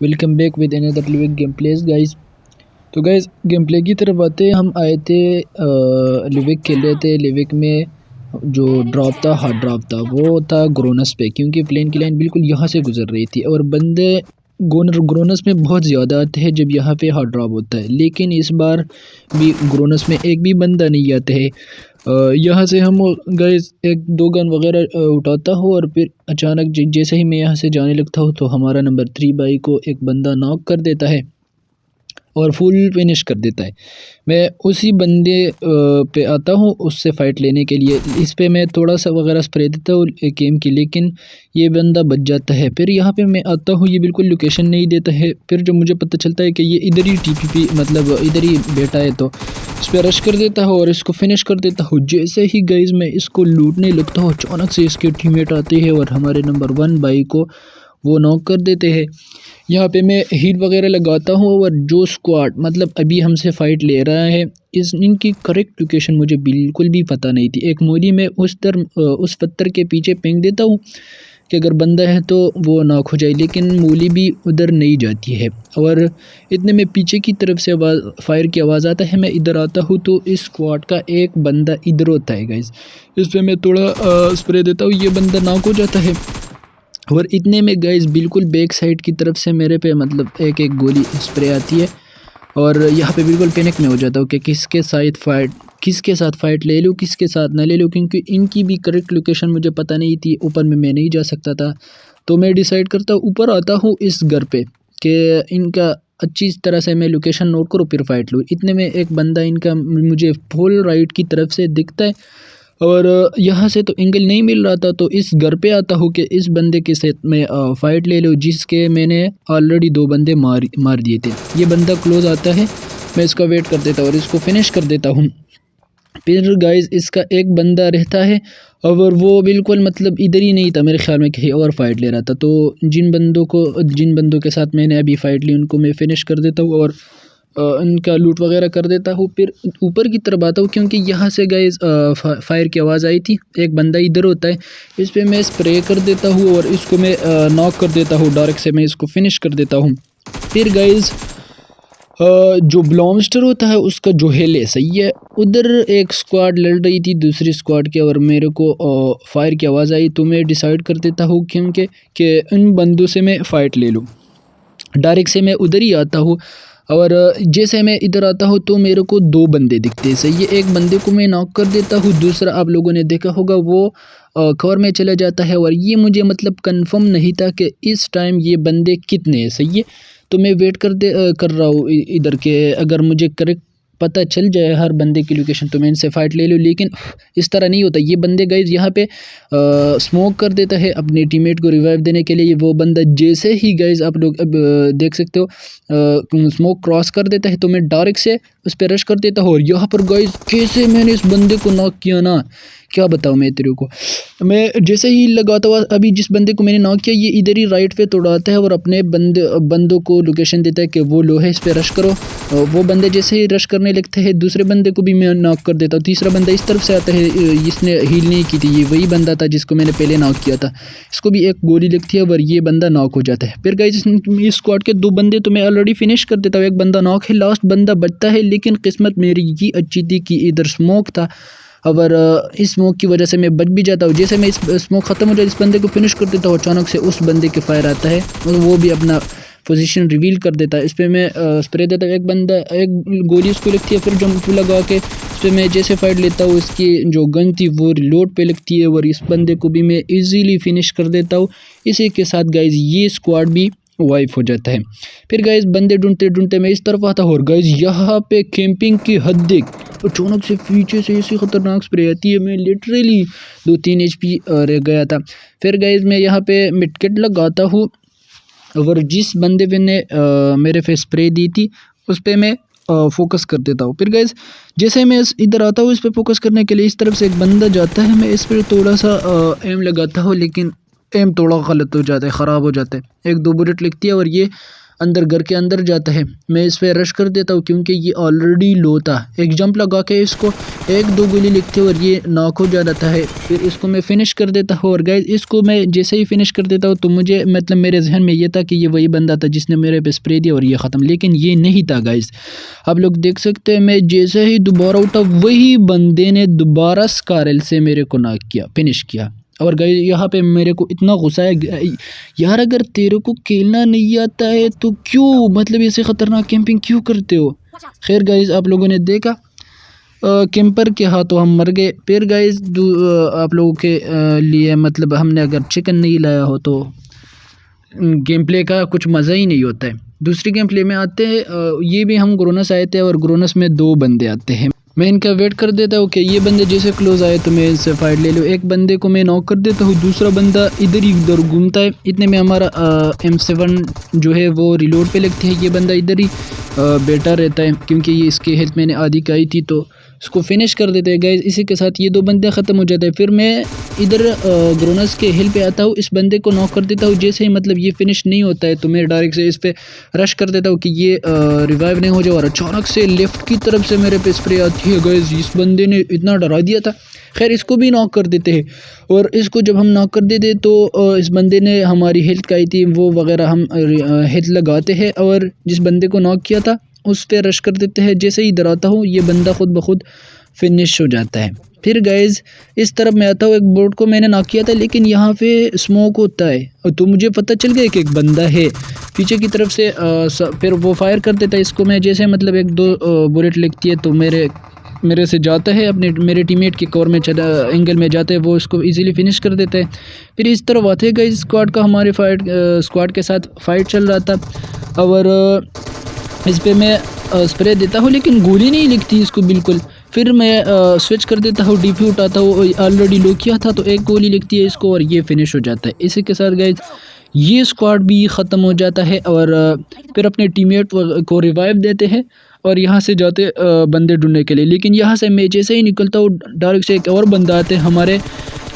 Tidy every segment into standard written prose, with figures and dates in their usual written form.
Welcome back with another living game place guys. तो guys game play की तरफ आते हम आए थे, लिविक खेल रहे थे। लिविक में जो ड्रॉप था, हार्ड ड्रॉप था, वो था ग्रोनस पे, क्योंकि प्लेन की लाइन बिल्कुल यहाँ से गुजर रही थी और बंदे ग्रोनस में बहुत ज़्यादा आते हैं जब यहाँ पे हार्ड ड्रॉप होता है। लेकिन इस बार भी ग्रोनस में एक भी बंदा नहीं आता है। यहाँ से हम गाइस एक दो गन वगैरह उठाता हूँ और फिर अचानक जैसे ही मैं यहाँ से जाने लगता हूँ तो हमारा नंबर 3 बाई को एक बंदा नॉक कर देता है और फुल फिनिश कर देता है। मैं उसी बंदे पे आता हूँ उससे फ़ाइट लेने के लिए। इस पे मैं थोड़ा सा वगैरह स्प्रे देता हूँ गेम की, लेकिन ये बंदा बच जाता है। फिर यहाँ पे मैं आता हूँ, ये बिल्कुल लोकेशन नहीं देता है। फिर जब मुझे पता चलता है कि ये इधर ही टीपीपी मतलब इधर ही बैठा है तो इस पर रश कर देता हूँ और इसको फिनिश कर देता हूँ। जैसे ही गाइस मैं इसको लूटने लगता हूँ, अचानक से इसके टीममेट आते हैं और हमारे नंबर 1 बाई को वो नॉक कर देते हैं। यहाँ पे मैं हीट वगैरह लगाता हूँ और जो स्क्वाड मतलब अभी हमसे फ़ाइट ले रहा है, इनकी करेक्ट लोकेशन मुझे बिल्कुल भी पता नहीं थी। एक मोरी में उस पत्थर के पीछे फेंक देता हूँ कि अगर बंदा है तो वो नॉक हो जाए, लेकिन मूली भी उधर नहीं जाती है। और इतने में पीछे की तरफ से आवाज़ फायर की आवाज़ आता है। मैं इधर आता हूँ तो इस स्क्वाड का एक बंदा इधर होता है गाइस। इस पर मैं थोड़ा स्प्रे देता हूँ, ये बंदा नॉक हो जाता है। और इतने में गाइस बिल्कुल बैक साइड की तरफ से मेरे पे मतलब एक एक गोली स्प्रे आती है और यहाँ पे बिल्कुल पैनिक में हो जाता हूँ कि किसके साथ फ़ाइट ले लूँ, किसके साथ ना ले लूँ, क्योंकि इनकी भी करेक्ट लोकेशन मुझे पता नहीं थी। ऊपर में मैं नहीं जा सकता था तो मैं डिसाइड करता हूँ ऊपर आता हूँ इस घर पे कि इनका अच्छी तरह से मैं लोकेशन नोट करूँ फिर फ़ाइट लूँ। इतने में एक बंदा इनका मुझे फुल राइट की तरफ से दिखता है और यहाँ से तो एंगल नहीं मिल रहा था, तो इस घर पे आता हूँ कि इस बंदे के साथ मैं फ़ाइट ले लूँ जिसके मैंने ऑलरेडी 2 बंदे मार दिए थे। ये बंदा क्लोज आता है, मैं इसका वेट कर देता हूँ और इसको फिनिश कर देता हूँ। फिर गाइस इसका एक बंदा रहता है और वो बिल्कुल मतलब इधर ही नहीं था, मेरे ख्याल में कहीं और फाइट ले रहा था। तो जिन बंदों के साथ मैंने अभी फ़ाइट ली उनको मैं फिनिश कर देता हूँ और उनका लूट वगैरह कर देता हूँ। फिर ऊपर की तरफ आता हूँ क्योंकि यहाँ से गाइस फायर की आवाज़ आई थी। एक बंदा इधर होता है, इस पर मैं स्प्रे कर देता हूँ और इसको मैं नॉक कर देता हूँ। डायरेक्ट से मैं इसको फिनिश कर देता हूँ। फिर गाइस जो ब्लॉमस्टर होता है उसका जो हेल है सही है, उधर एक स्क्वाड लड़ रही थी दूसरी स्क्वाड के और मेरे को फायर की आवाज़ आई तो मैं डिसाइड कर देता हूँ क्योंकि कि इन बंदों से मैं फ़ाइट ले लूँ। डायरेक्ट से मैं उधर ही आता हूँ और जैसे मैं इधर आता हूँ तो मेरे को 2 बंदे दिखते हैं सही है। एक बंदे को मैं नॉक कर देता हूँ, दूसरा आप लोगों ने देखा होगा वो कवर में चला जाता है और ये मुझे मतलब कंफर्म नहीं था कि इस टाइम ये बंदे कितने हैं सही है। तो मैं वेट कर रहा हूँ इधर के, अगर मुझे करेक्ट पता चल जाए हर बंदे की लोकेशन तो मैं इनसे फ़ाइट ले लूँ। लेकिन इस तरह नहीं होता। ये बंदे गाइस यहाँ पे स्मोक कर देता है अपने टीममेट को रिवाइव देने के लिए। वो बंदा जैसे ही गाइस आप लोग अब देख सकते हो स्मोक क्रॉस कर देता है तो मैं डायरेक्ट से उस पर रश कर देता हूँ और यहाँ पर गाइस कैसे मैंने इस बंदे को नॉक किया ना, क्या बताऊँ मैं तेरे को। मैं जैसे ही लगाता हुआ अभी जिस बंदे को मैंने नॉक किया ये इधर ही राइट पे तोड़ाता है और अपने बंदों को लोकेशन देता है कि वो लो है, इस पर रश करो। वो बंदे जैसे ही रश करने लगते हैं दूसरे बंदे को भी मैं नॉक कर देता हूँ। तीसरा बंदा इस तरफ से आता है, इसने हील नहीं की थी, ये वही बंदा था जिसको मैंने पहले नॉक किया था। इसको भी एक गोली लगती है और ये बंदा नॉक हो जाता है। फिर गाइस इस स्क्वाड के 2 बंदे तो मैं ऑलरेडी फिनिश कर देता हूँ, एक बंदा नॉक है, लास्ट बंदा बचता है। लेकिन किस्मत मेरी ये अच्छी थी कि इधर स्मोक था और इस स्मोक की वजह से मैं बच भी जाता हूँ। जैसे मैं इस स्मोक ख़त्म हो जाए इस बंदे को फिनिश कर देता हूँ, अचानक से उस बंदे के फायर आता है और वो भी अपना पोजीशन रिवील कर देता है। इस पर मैं स्प्रे देता हूँ, एक गोली उसको लगती है, फिर जंप लगा के इस पर मैं जैसे फाइट लेता हूँ इसकी जो गन थी वो रिलोड पे लगती है और इस बंदे को भी मैं इजीली फिनिश कर देता हूँ। इसी के साथ गाइज ये स्क्वाड भी वाइफ हो जाता है। फिर गाइज बंदे ढूंढते ढूंढते मैं इस तरफ आता हूँ और गाइज यहाँ पे कैंपिंग की हद देख, अचानक से पीछे से ऐसी खतरनाक स्प्रे आती है, मैं लिटरली 2-3 HP रह गया था। फिर गाइज मैं यहाँ पे मिडकिट लगाता हूँ और जिस बंदे ने मेरे पे स्प्रे दी थी उस पर मैं फोकस कर देता हूँ। फिर गाइज जैसे मैं इधर आता हूँ इस पर फोकस करने के लिए, इस तरफ से एक बंदा जाता है, मैं इस पर थोड़ा सा एम लगाता हूँ लेकिन एम थोड़ा गलत हो जाता है, ख़राब हो जाता है। 1-2 बुलेट लगती है और ये अंदर घर के अंदर जाता है। मैं इस पर रश कर देता हूँ क्योंकि ये ऑलरेडी लो था। एक जंप लगा के इसको 1-2 गोली लिखते और ये नॉक हो जाता है। फिर इसको मैं फिनिश कर देता हूँ। और गाइस इसको मैं जैसे ही फिनिश कर देता हूँ तो मुझे मतलब मेरे जहन में ये था कि ये वही बंदा था जिसने मेरे पे स्प्रे दिया और ये ख़त्म, लेकिन ये नहीं था गाइस। आप लोग देख सकते हैं मैं जैसे ही दोबारा उठा वही बंदे ने दोबारा स्कारल से मेरे को नॉक किया, फिनिश किया। और गाइस यहाँ पे मेरे को इतना गुस्सा है यार, अगर तेरे को खेलना नहीं आता है तो क्यों मतलब ऐसे ख़तरनाक कैंपिंग क्यों करते हो। खैर गाइस आप लोगों ने देखा कैंपर के हाथों हम मर गए। फिर गाइस आप लोगों के लिए मतलब हमने अगर चिकन नहीं लाया हो तो गेम प्ले का कुछ मज़ा ही नहीं होता है। दूसरी गेम प्ले में आते हैं, ये भी हम ग्रोनस आए थे और ग्रोनस में 2 बंदे आते हैं। मैं इनका वेट कर देता हूँ कि ये बंदे जैसे क्लोज आए तो मैं इनसे फाइट ले लूँ। एक बंदे को मैं नॉक कर देता हूँ, दूसरा बंदा इधर ही उधर घूमता है। इतने में हमारा M7 जो है वो रिलोड पे लगती है। ये बंदा इधर ही बैठा रहता है क्योंकि ये इसकी हेल्थ मैंने आधी कराई थी तो इसको फिनिश कर देते हैं गाइस। इसी के साथ ये 2 बंदे ख़त्म हो जाते हैं। फिर मैं इधर ग्रोनस के हिल पे आता हूँ, इस बंदे को नॉक कर देता हूँ। जैसे ही मतलब ये फिनिश नहीं होता है तो मैं डायरेक्ट से इस पे रश कर देता हूँ कि ये रिवाइव नहीं हो जाए। और अचानक से लेफ्ट की तरफ से मेरे पे स्प्रे आती है गाइस। इस बंदे ने इतना डरा दिया था। खैर इसको भी नॉक कर देते हैं। और इसको जब हम नॉक कर देते तो इस बंदे ने हमारी हेल्थ खाई थी वो वगैरह हम हेल्थ लगाते हैं और जिस बंदे को नॉक किया था उस पर रश कर देते हैं। जैसे ही डराता हूँ ये बंदा खुद ब खुद फिनिश हो जाता है। फिर गाइज इस तरफ मैं आता हूँ, एक बोट को मैंने नॉक किया था लेकिन यहाँ पे स्मोक होता है तो मुझे पता चल गया कि एक बंदा है पीछे की तरफ से। फिर वो फायर कर देता है। इसको मैं जैसे मतलब 1-2 बुलेट लगती है तो मेरे से जाता है, अपने मेरे टीममेट के कवर में एंगल में जाता है, वो इसको इजीली फिनिश कर देता है। फिर इस तरफ आते गए स्क्वाड का, हमारे स्क्वाड के साथ फाइट चल रहा था और इस पे मैं स्प्रे देता हूँ लेकिन गोली नहीं लगती इसको बिल्कुल। फिर मैं स्विच कर देता हूँ, डीपी उठाता हूँ, ऑलरेडी लो किया था तो एक गोली लगती है इसको और ये फिनिश हो जाता है। इसी के साथ गाइस ये स्क्वाड भी ख़त्म हो जाता है और फिर अपने टीममेट को रिवाइव देते हैं और यहाँ से जाते बंदे ढूंढने के लिए। लेकिन यहाँ से मैं जैसे ही निकलता हूँ डायरेक्ट से एक और बंदा आते हैं, हमारे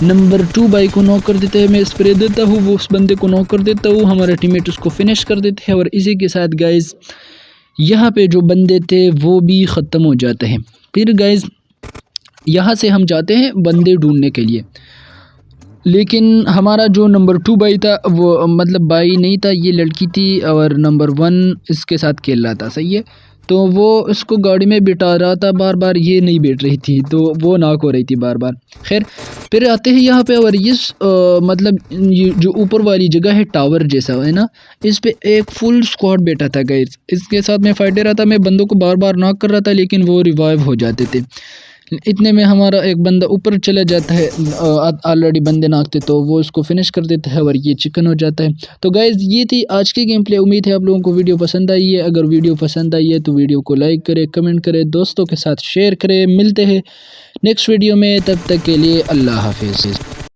नंबर 2 बाइक को नॉक कर देते हैं। मैं स्प्रे देता हूँ, वो उस बंदे को नॉक कर देता हूँ, हमारे टीममेट उसको फिनिश कर देते हैं। और इसी के साथ गाइस यहाँ पे जो बंदे थे वो भी ख़त्म हो जाते हैं। फिर गाइस यहाँ से हम जाते हैं बंदे ढूंढने के लिए, लेकिन हमारा जो नंबर 2 भाई था वो मतलब भाई नहीं था, ये लड़की थी और नंबर 1 इसके साथ खेल रहा था, सही है। तो वो इसको गाड़ी में बिठा रहा था बार बार, ये नहीं बैठ रही थी तो वो नॉक हो रही थी बार बार। खैर फिर आते हैं यहाँ पे और ये मतलब ये जो ऊपर वाली जगह है टावर जैसा है ना, इस पे एक फुल स्क्वाड बैठा था गाइस। इसके साथ मैं फाइट दे रहा था, मैं बंदों को बार बार नॉक कर रहा था लेकिन वो रिवाइव हो जाते थे। इतने में हमारा एक बंदा ऊपर चला जाता है, ऑलरेडी बंदे नाकते तो वो इसको फिनिश कर देता है और ये चिकन हो जाता है। तो गाइज़ ये थी आज की गेम प्ले। उम्मीद है आप लोगों को वीडियो पसंद आई है। अगर वीडियो पसंद आई है तो वीडियो को लाइक करें, कमेंट करें, दोस्तों के साथ शेयर करें। मिलते हैं नेक्स्ट वीडियो में, तब तक के लिए अल्लाह हाफिज़।